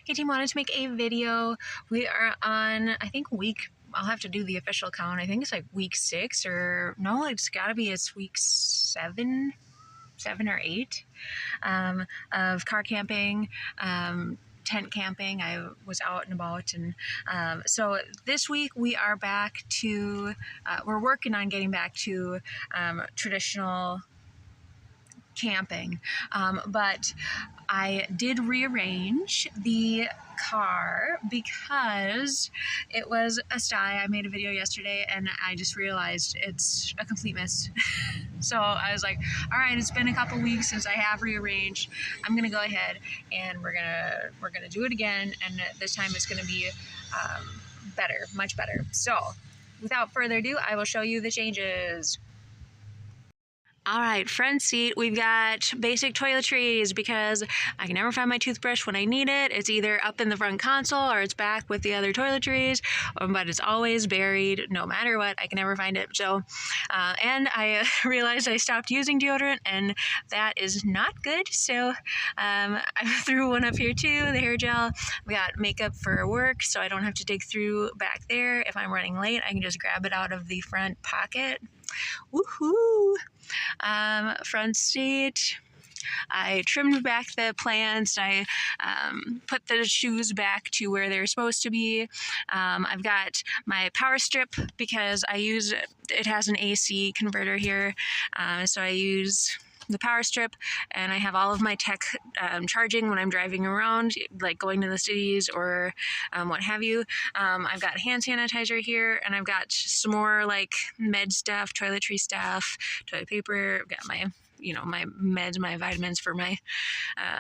Hey team, wanted to make a video. We are on, I think I'll have to do the official count. I think it's like week 6 or no, it's week 7 or 8 of car camping, tent camping. I was out and about, and so this week we are back to, we're working on getting back to traditional camping, but I did rearrange the car because it was a sty. I made a video yesterday and I just realized it's a complete mess. So I was like, all right, it's been a couple weeks since I have rearranged. I'm gonna go ahead and we're gonna do it again, and this time it's gonna be better, much better. So without further ado, I will show you the changes. All right, front seat, we've got basic toiletries because I can never find my toothbrush when I need it. It's either up in the front console or it's back with the other toiletries, but it's always buried no matter what. I can never find it. So, and I realized I stopped using deodorant, and that is not good. So I threw one up here too, the hair gel. We got makeup for work, so I don't have to dig through back there. If I'm running late, I can just grab it out of the front pocket. Woohoo! Front seat, I trimmed back the plants. I put the shoes back to where they're supposed to be. I've got my power strip because it has an AC converter here, so I use the power strip, and I have all of my tech charging when I'm driving around, like going to the cities or what have you. I've got hand sanitizer here, and I've got some more like med stuff, toiletry stuff, toilet paper. I've got my my meds, my vitamins for my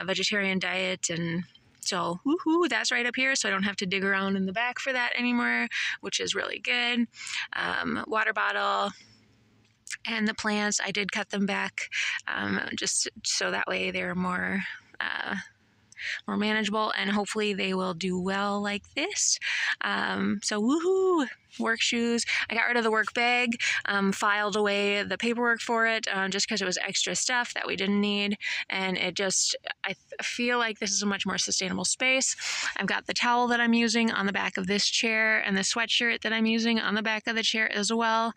vegetarian diet, and so woohoo, that's right up here, so I don't have to dig around in the back for that anymore, which is really good. Water bottle. And the plants, I did cut them back just so that way they're more manageable, and hopefully they will do well like this. So woohoo! Work shoes. I got rid of the work bag, filed away the paperwork for it just because it was extra stuff that we didn't need, and I feel like this is a much more sustainable space. I've got the towel that I'm using on the back of this chair and the sweatshirt that I'm using on the back of the chair as well,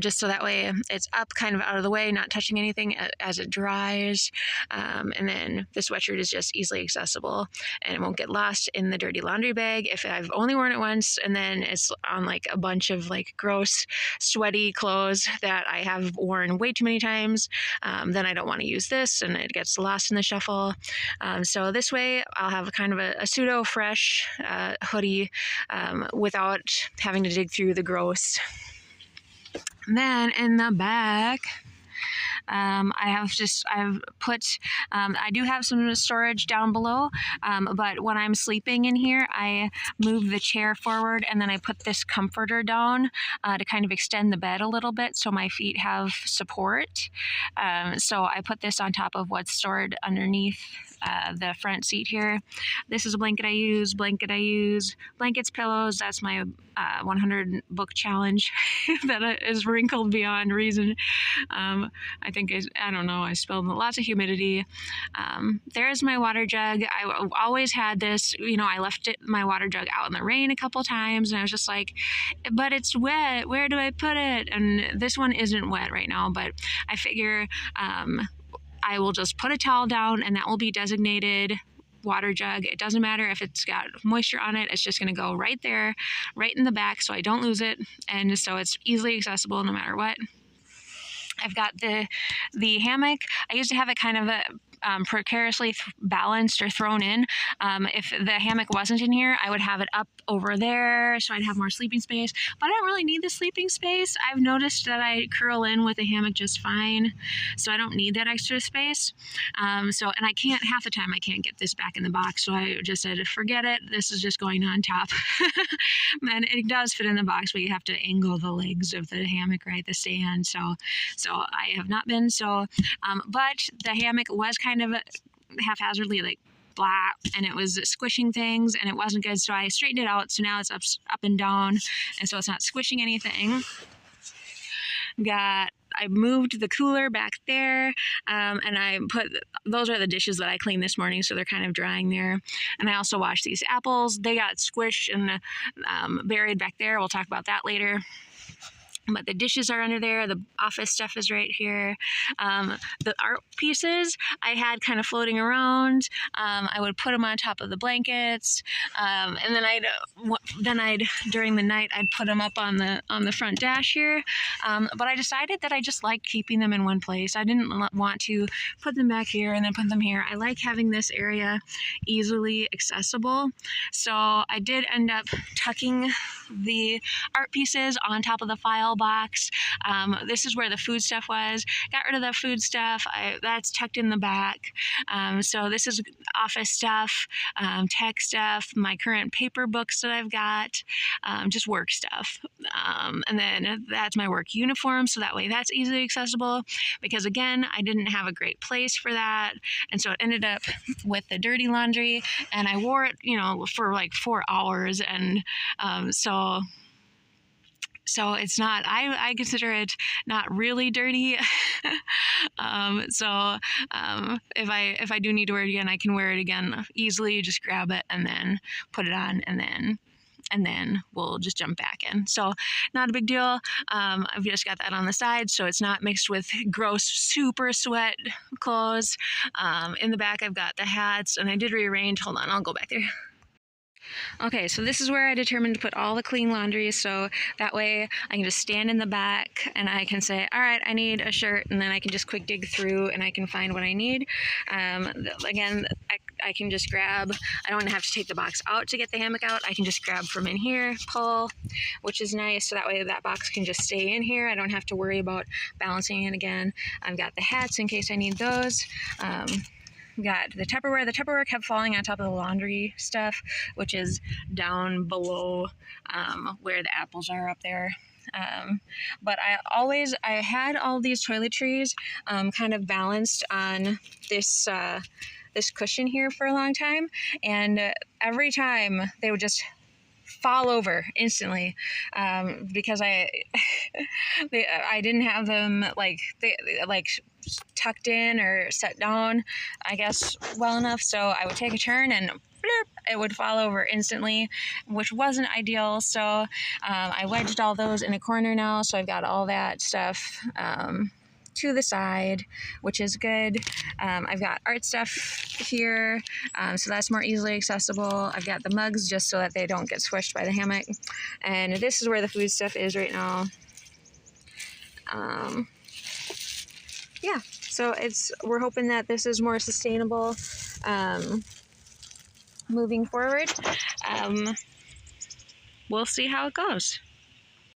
just so that way it's up kind of out of the way, not touching anything as it dries, and then the sweatshirt is just easily accessible and it won't get lost in the dirty laundry bag if I've only worn it once and then it's on like a bunch of like gross sweaty clothes that I have worn way too many times. Then I don't want to use this and it gets lost in the shuffle. So this way I'll have kind of a pseudo fresh hoodie without having to dig through the gross. Then in the back, I do have some storage down below, but when I'm sleeping in here, I move the chair forward and then I put this comforter down to kind of extend the bed a little bit so my feet have support. So I put this on top of what's stored underneath the front seat here. This is a blanket I use, blankets, pillows. That's my 100 book challenge that is wrinkled beyond reason. I don't know, I spilled lots of humidity. There's my water jug. I always had this, I left my water jug out in the rain a couple times and I was just like, but it's wet, where do I put it? And this one isn't wet right now, but I figure I will just put a towel down and that will be designated water jug. It doesn't matter if it's got moisture on it, it's just going to go right there, right in the back so I don't lose it, and so it's easily accessible no matter what. I've got the hammock. I used to have it kind of precariously balanced or thrown in. If the hammock wasn't in here, I would have it up over there so I'd have more sleeping space, but I don't really need the sleeping space. I've noticed that I curl in with a hammock just fine, so I don't need that extra space. And half the time I can't get this back in the box, so I just said, forget it, this is just going on top. And it does fit in the box, but you have to angle the legs of the hammock, right, the stand, so I have not been, but the hammock was kind of haphazardly like flat and it was squishing things and it wasn't good, so I straightened it out, so now it's up and down and so it's not squishing anything. I moved the cooler back there, and I put, those are the dishes that I cleaned this morning, so they're kind of drying there. And I also washed these apples. They got squished and buried back there. We'll talk about that later. But the dishes are under there. The office stuff is right here. The art pieces I had kind of floating around. I would put them on top of the blankets, and then I'd during the night I'd put them up on the front dash here. But I decided that I just like keeping them in one place. I didn't want to put them back here and then put them here. I like having this area easily accessible. So I did end up tucking the art pieces on top of the file box. This is where the food stuff was. Got rid of the food stuff. That's tucked in the back. So this is office stuff, tech stuff, my current paper books that I've got, just work stuff. And then that's my work uniform, so that way that's easily accessible, because again, I didn't have a great place for that. And so it ended up with the dirty laundry, and I wore it, for like 4 hours. And so it's not, I consider it not really dirty. If I do need to wear it again, I can wear it again easily. Just grab it and then put it on, and then we'll just jump back in. So not a big deal. I've just got that on the side, so it's not mixed with gross, super sweat clothes. In the back, I've got the hats, and I did rearrange. Hold on, I'll go back there. Okay, so this is where I determined to put all the clean laundry, so that way I can just stand in the back and I can say, all right, I need a shirt, and then I can just quick dig through and I can find what I need. Again, I can just grab, I don't have to take the box out to get the hammock out. I can just grab from in here, pull, which is nice, so that way that box can just stay in here. I don't have to worry about balancing it again. I've got the hats in case I need those. Got the Tupperware. The Tupperware kept falling on top of the laundry stuff, which is down below where the apples are up there. But I had all these toiletries kind of balanced on this cushion here for a long time, and every time they would just fall over instantly, because I didn't have them like tucked in or set down, I guess, well enough. So I would take a turn and it would fall over instantly, which wasn't ideal. So I wedged all those in a corner now, so I've got all that stuff to the side, which is good. I've got art stuff here, so that's more easily accessible. I've got the mugs just so that they don't get squished by the hammock, and this is where the food stuff is right now. Yeah, so we're hoping that this is more sustainable moving forward. We'll see how it goes.